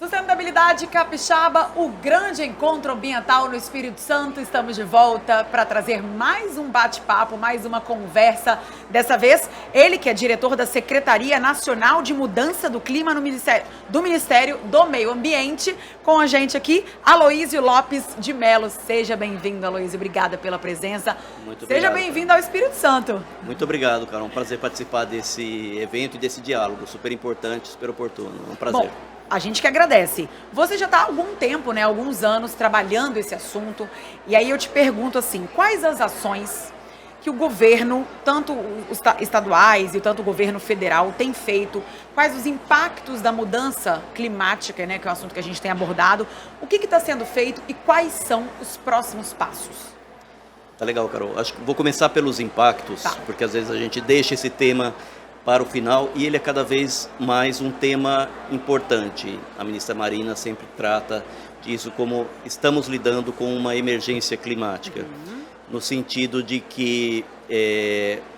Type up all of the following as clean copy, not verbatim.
Sustentabilidade Capixaba, o grande encontro ambiental no Espírito Santo. Estamos de volta para trazer mais um bate-papo, mais uma conversa. Dessa vez, ele que é diretor da Secretaria Nacional de Mudança do Clima no Ministério do Meio Ambiente. Com a gente aqui, Aloísio Lopes de Mello. Seja bem-vindo, Aloísio. Obrigada pela presença. Muito Seja obrigado, bem-vindo ao Espírito Santo. Muito obrigado, Carol. É um prazer participar desse evento e desse diálogo super importante, super oportuno. É um prazer. Bom, a gente que agradece. Você já está há algum tempo, né, alguns anos, trabalhando esse assunto. E aí eu te pergunto assim, quais as ações que o governo, tanto os estaduais e tanto o governo federal, tem feito? Quais os impactos da mudança climática, né, que é um assunto que a gente tem abordado? O que está sendo feito e quais são os próximos passos? Tá legal, Carol. Acho que vou começar pelos impactos, Tá. porque às vezes a gente deixa esse tema para o final e ele é cada vez mais um tema importante. A ministra Marina sempre trata disso como estamos lidando com uma emergência climática, no sentido de que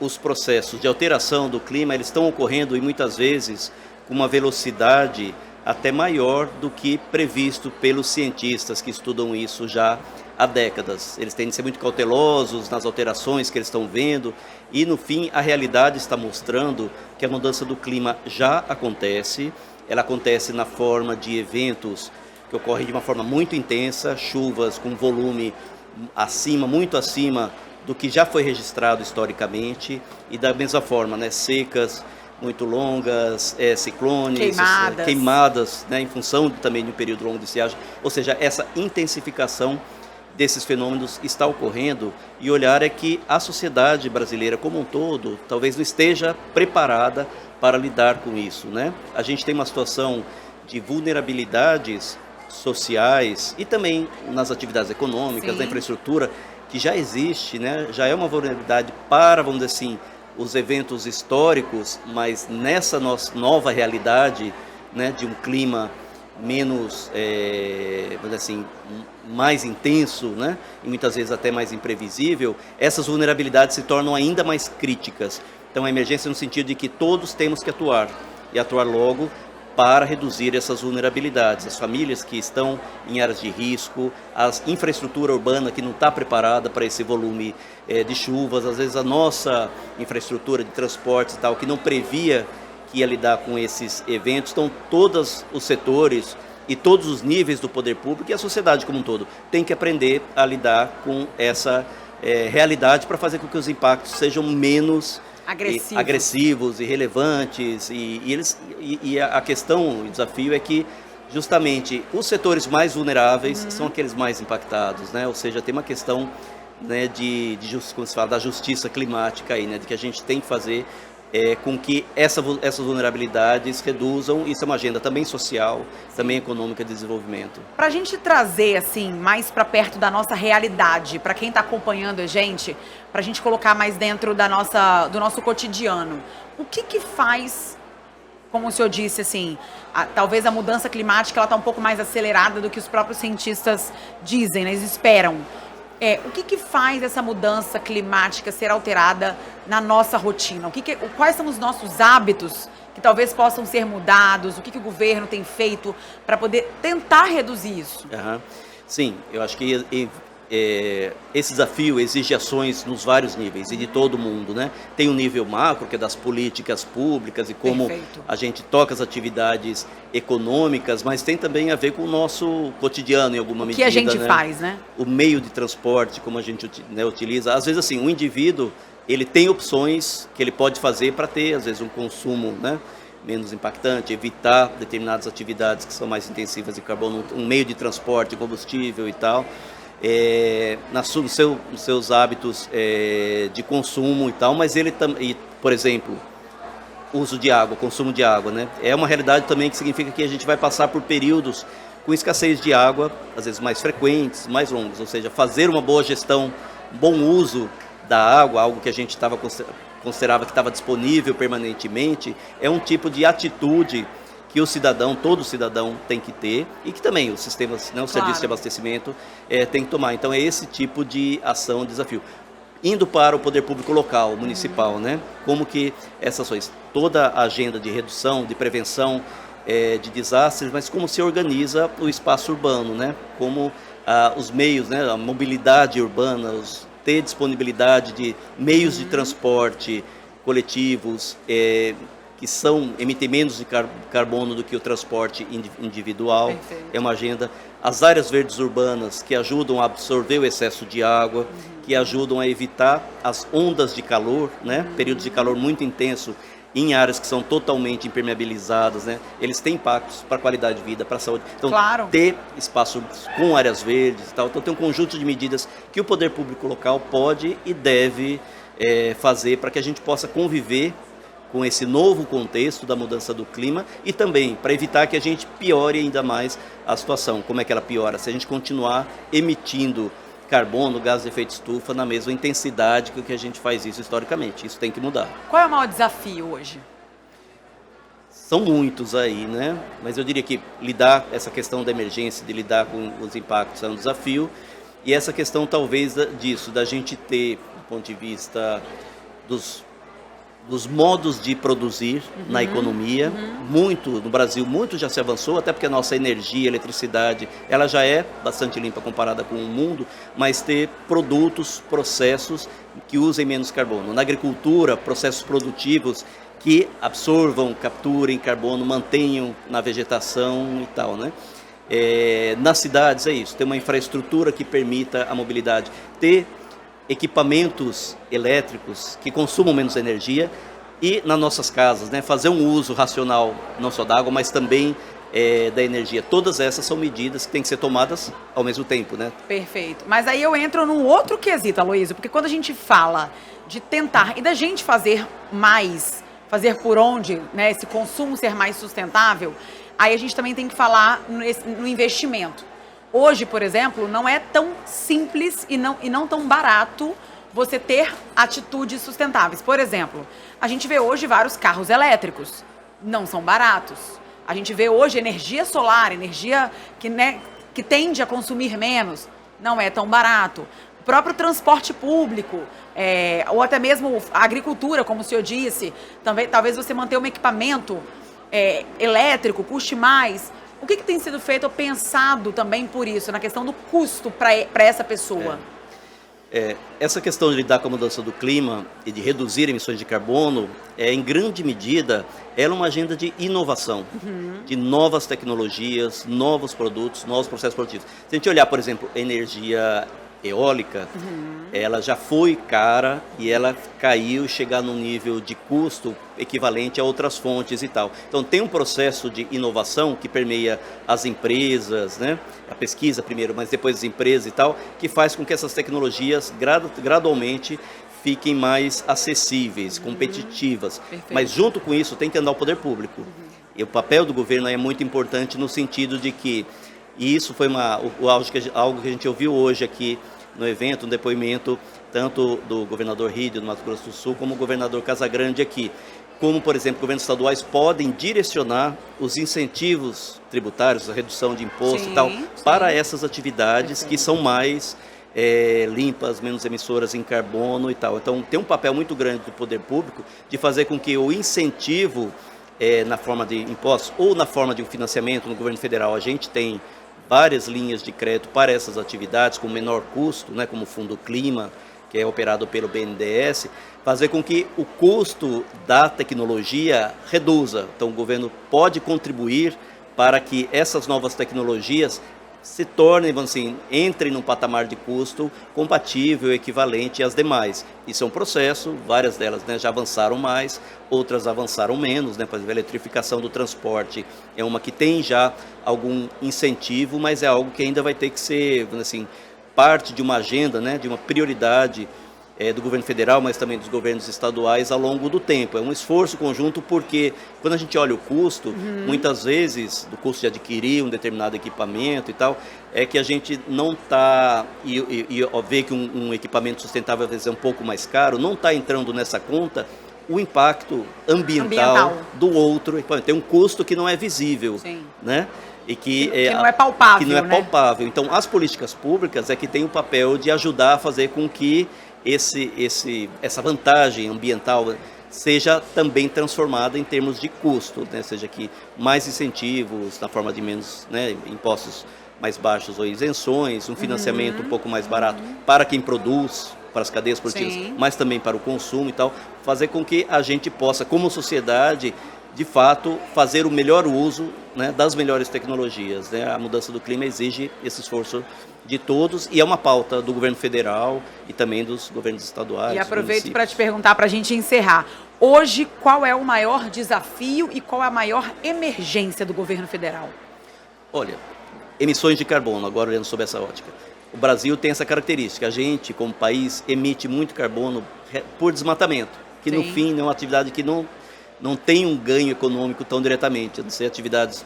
os processos de alteração do clima eles estão ocorrendo e muitas vezes com uma velocidade até maior do que previsto pelos cientistas que estudam isso já há décadas. Eles têm de ser muito cautelosos nas alterações que eles estão vendo e, no fim, a realidade está mostrando que a mudança do clima já acontece. Ela acontece na forma de eventos que ocorrem de uma forma muito intensa, chuvas com volume muito acima do que já foi registrado historicamente e, da mesma forma, né, secas muito longas, ciclones, queimadas, né, em função também de um período longo de estiagem. Ou seja, essa intensificação desses fenômenos está ocorrendo e olhar é que a sociedade brasileira como um todo talvez não esteja preparada para lidar com isso, né? A gente tem uma situação de vulnerabilidades sociais e também nas atividades econômicas, Sim. na infraestrutura, que já existe, né? Já é uma vulnerabilidadi para, vamos dizer assim, os eventos históricos, mas nessa nossa nova realidade, né, de um clima menos, vamos dizer assim, mais intenso, né, e muitas vezes até mais imprevisível, essas vulnerabilidades se tornam ainda mais críticas. Então a emergência no sentido de que todos temos que atuar, e atuar logo para reduzir essas vulnerabilidades. As famílias que estão em áreas de risco, a infraestrutura urbana que não está preparada para esse volume de chuvas, às vezes a nossa infraestrutura de transportes e tal, que não previa que ia lidar com esses eventos. Então, todos os setores e todos os níveis do poder público e a sociedade como um todo tem que aprender a lidar com essa realidade para fazer com que os impactos sejam menos agressivos e relevantes. E a questão, o desafio é que justamente os setores mais vulneráveis são aqueles mais impactados, né? Ou seja, tem uma questão, né, como se fala, da justiça climática aí, né? De que a gente tem que fazer com que essas vulnerabilidades reduzam. Isso é uma agenda também social, também econômica de desenvolvimento. Para a gente trazer assim mais para perto da nossa realidade, para quem está acompanhando a gente, para a gente colocar mais dentro do nosso cotidiano, o que faz, como o senhor disse, assim, talvez a mudança climática ela está um pouco mais acelerada do que os próprios cientistas dizem, né, eles esperam. O que faz essa mudança climática ser alterada na nossa rotina? Quais são os nossos hábitos que talvez possam ser mudados? O que o governo tem feito para poder tentar reduzir isso? Sim, eu acho que esse desafio exige ações nos vários níveis e de todo mundo, né? Tem um nível macro, que é das políticas públicas e como Perfeito. a gente toca as atividades econômicas, mas tem também a ver com o nosso cotidiano em alguma medida. O que a gente né? faz, né? O meio de transporte, como a gente, né, utiliza. Às vezes, assim, o indivíduo, ele tem opções que ele pode fazer para ter, às vezes, um consumo, né, menos impactante, evitar determinadas atividades que são mais intensivas de carbono, um meio de transporte, combustível e tal. Nos seus hábitos de consumo e tal, mas ele também, por exemplo, uso de água, consumo de água, né? É uma realidade também que significa que a gente vai passar por períodos com escassez de água, às vezes mais frequentes, mais longos, ou seja, fazer uma boa gestão, bom uso da água, algo que a gente considerava que estava disponível permanentemente, é um tipo de atitude que o cidadão, todo cidadão tem que ter e que também os sistemas, né, o serviço de abastecimento tem que tomar. Então é esse tipo de ação, desafio. Indo para o poder público local, municipal, né? Como que essas ações, toda a agenda de redução, de prevenção de desastres, mas como se organiza o espaço urbano, né? Como os meios, né? A mobilidade urbana, ter disponibilidade de meios de transporte coletivos que emitem menos de carbono do que o transporte individual. Perfeito. É uma agenda. As áreas verdes urbanas que ajudam a absorver o excesso de água, que ajudam a evitar as ondas de calor, né? Períodos de calor muito intenso em áreas que são totalmente impermeabilizadas, né? Eles têm impactos para a qualidade de vida, para a saúde. Então, Claro. ter espaço com áreas verdes e tal. Então, tem um conjunto de medidas que o poder público local pode e deve fazer para que a gente possa conviver com esse novo contexto da mudança do clima e também para evitar que a gente piore ainda mais a situação. Como é que ela piora? Se a gente continuar emitindo carbono, gás de efeito estufa na mesma intensidade que o que a gente faz isso historicamente. Isso tem que mudar. Qual é o maior desafio hoje? São muitos aí, né? Mas eu diria que lidar essa questão da emergência, de lidar com os impactos é um desafio. E essa questão talvez disso, da gente ter, do ponto de vista dos modos de produzir na economia, muito, no Brasil, muito já se avançou, até porque a nossa energia, eletricidade, ela já é bastante limpa comparada com o mundo, mas ter produtos, processos que usem menos carbono. Na agricultura, processos produtivos que absorvam, capturem carbono, mantenham na vegetação e tal, né? Nas cidades é isso, ter uma infraestrutura que permita a mobilidade, ter equipamentos elétricos que consumam menos energia e nas nossas casas, né, fazer um uso racional não só da água, mas também da energia. Todas essas são medidas que têm que ser tomadas ao mesmo tempo, né? Perfeito. Mas aí eu entro num outro quesito, Aloysio, porque quando a gente fala de tentar e da gente fazer mais, fazer por onde, né, esse consumo ser mais sustentável, aí a gente também tem que falar no investimento. Hoje, por exemplo, não é tão simples e não tão barato você ter atitudes sustentáveis. Por exemplo, a gente vê hoje vários carros elétricos, não são baratos. A gente vê hoje energia solar, energia que tende a consumir menos, não é tão barato. O próprio transporte público, ou até mesmo a agricultura, como o senhor disse, também, talvez você manter um equipamento elétrico custe mais. O que tem sido feito ou pensado também por isso, na questão do custo para essa pessoa? Essa questão de lidar com a mudança do clima e de reduzir emissões de carbono, em grande medida, ela é uma agenda de inovação, de novas tecnologias, novos produtos, novos processos produtivos. Se a gente olhar, por exemplo, energia eólica, ela já foi cara e ela caiu, chegar num nível de custo equivalente a outras fontes e tal. Então tem um processo de inovação que permeia as empresas, né? A pesquisa primeiro, mas depois as empresas e tal, que faz com que essas tecnologias gradualmente fiquem mais acessíveis, competitivas. Perfeito. Mas junto com isso tem que andar o poder público. E o papel do governo é muito importante no sentido de que, e isso foi algo que a gente ouviu hoje aqui no evento, um depoimento tanto do governador Ridio, do Mato Grosso do Sul, como o governador Casagrande aqui. Como, por exemplo, governos estaduais podem direcionar os incentivos tributários, a redução de imposto e tal, para essas atividades que são mais limpas, menos emissoras em carbono e tal. Então, tem um papel muito grande do poder público de fazer com que o incentivo na forma de impostos ou na forma de financiamento no governo federal, a gente tem várias linhas de crédito para essas atividades com menor custo, né, como o Fundo Clima, que é operado pelo BNDES, fazer com que o custo da tecnologia reduza. Então o governo pode contribuir para que essas novas tecnologias se tornem, vamos assim, entrem num patamar de custo compatível, equivalente às demais. Isso é um processo, várias delas, né, já avançaram mais, outras avançaram menos, né? Por exemplo, a eletrificação do transporte é uma que tem já algum incentivo, mas é algo que ainda vai ter que ser, vamos assim, parte de uma agenda, né, de uma prioridade do governo federal, mas também dos governos estaduais ao longo do tempo. É um esforço conjunto porque quando a gente olha o custo, muitas vezes, do custo de adquirir um determinado equipamento e tal, é que a gente não está, e vê que um equipamento sustentável às vezes é um pouco mais caro, não está entrando nessa conta o impacto ambiental do outro equipamento. Tem um custo que não é visível, né? E que não é palpável, que não é né? palpável. Então, as políticas públicas é que têm o papel de ajudar a fazer com que essa vantagem ambiental seja também transformada em termos de custo, né? Seja que mais incentivos na forma de menos, né, impostos mais baixos ou isenções, um financiamento um pouco mais barato para quem produz, para as cadeias produtivas, Sim. mas também para o consumo e tal, fazer com que a gente possa, como sociedade, de fato, fazer o melhor uso, né, das melhores tecnologias, né? A mudança do clima exige esse esforço de todos e é uma pauta do governo federal e também dos governos estaduais. E aproveito municípios. para te perguntar, para a gente encerrar. Hoje, qual é o maior desafio e qual é a maior emergência do governo federal? Olha, emissões de carbono, agora olhando sob essa ótica. O Brasil tem essa característica, a gente, como país, emite muito carbono por desmatamento, que no Sim. fim é uma atividade que não tem um ganho econômico tão diretamente, a não ser atividades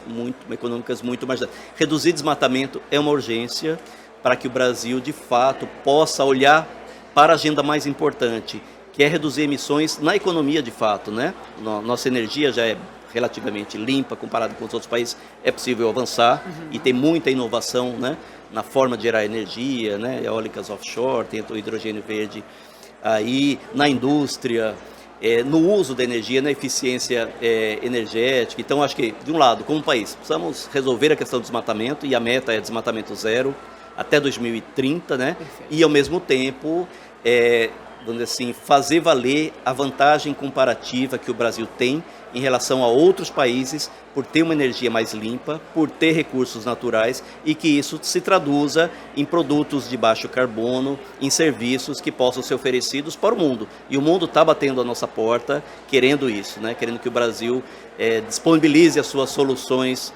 econômicas muito mais. Reduzir desmatamento é uma urgência para que o Brasil, de fato, possa olhar para a agenda mais importante, que é reduzir emissões na economia, de fato, né? Nossa energia já é relativamente limpa comparado com os outros países, é possível avançar e tem muita inovação, né, na forma de gerar energia, né, eólicas offshore, tem o hidrogênio verde aí, na indústria, no uso da energia, na eficiência energética. Então, acho que, de um lado, como país, precisamos resolver a questão do desmatamento, e a meta é desmatamento zero até 2030, né? Perfeito. E, ao mesmo tempo, vamos dizer assim, fazer valer a vantagem comparativa que o Brasil tem em relação a outros países por ter uma energia mais limpa, por ter recursos naturais e que isso se traduza em produtos de baixo carbono, em serviços que possam ser oferecidos para o mundo. E o mundo está batendo a nossa porta querendo isso, né? Querendo que o Brasil disponibilize as suas soluções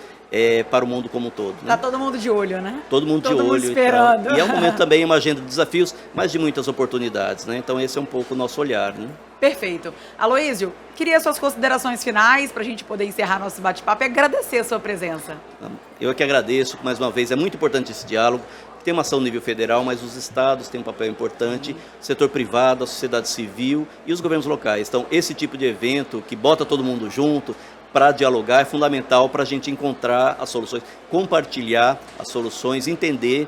para o mundo como um todo. Tá todo mundo de olho, né? Todo mundo Todo de mundo olho esperando. e tal. E é um momento também, uma agenda de desafios, mas de muitas oportunidades, né? Então esse é um pouco o nosso olhar, né? Perfeito. Aloísio, queria suas considerações finais para a gente poder encerrar nosso bate-papo e agradecer a sua presença. Eu é que agradeço, mais uma vez, é muito importante esse diálogo. Tem uma ação no nível federal, mas os estados têm um papel importante, o setor privado, a sociedade civil e os governos locais. Então, esse tipo de evento que bota todo mundo junto para dialogar é fundamental para a gente encontrar as soluções, compartilhar as soluções, entender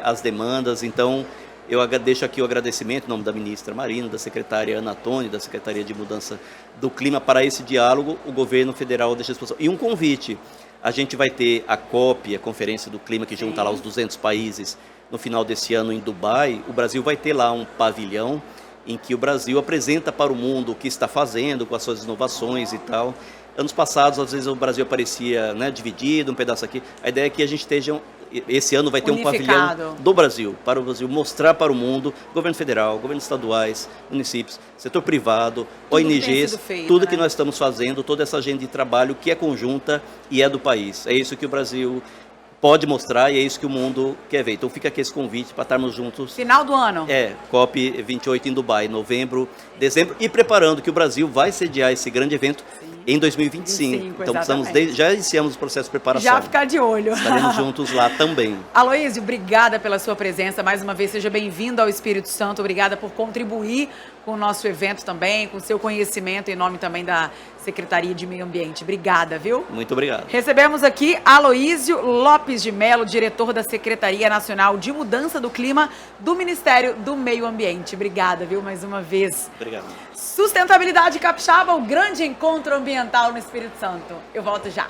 as demandas. Então, eu deixo aqui o agradecimento em nome da ministra Marina, da secretária Ana Toni, da Secretaria de Mudança do Clima, para esse diálogo, o governo federal deixa à disposição. E um convite, a gente vai ter a COP, a Conferência do Clima, que junta lá os 200 países, no final desse ano em Dubai. O Brasil vai ter lá um pavilhão em que o Brasil apresenta para o mundo o que está fazendo, com as suas inovações e tal. Anos passados, às vezes, o Brasil aparecia, né, dividido, um pedaço aqui. A ideia é que a gente esteja... Esse ano vai ter um pavilhão do Brasil, para o Brasil mostrar para o mundo, governo federal, governos estaduais, municípios, setor privado, Tudo ONGs, feito, tudo né? que nós estamos fazendo, toda essa agenda de trabalho que é conjunta e é do país. É isso que o Brasil pode mostrar e é isso que o mundo quer ver. Então fica aqui esse convite para estarmos juntos. Final do ano. COP 28 em Dubai, novembro, dezembro, e preparando que o Brasil vai sediar esse grande evento em 2025. Então já iniciamos o processo de preparação. Já ficar de olho. Estaremos juntos lá também. Aloísio, obrigada pela sua presença. Mais uma vez, seja bem-vindo ao Espírito Santo. Obrigada por contribuir com o nosso evento também, com o seu conhecimento, em nome também da Secretaria de Meio Ambiente. Obrigada, viu? Muito obrigado. Recebemos aqui Aloísio Lopes de Mello, diretor da Secretaria Nacional de Mudança do Clima do Ministério do Meio Ambiente. Obrigada, viu, mais uma vez. Obrigado. Sustentabilidade Capixaba, o grande encontro ambiental no Espírito Santo. Eu volto já.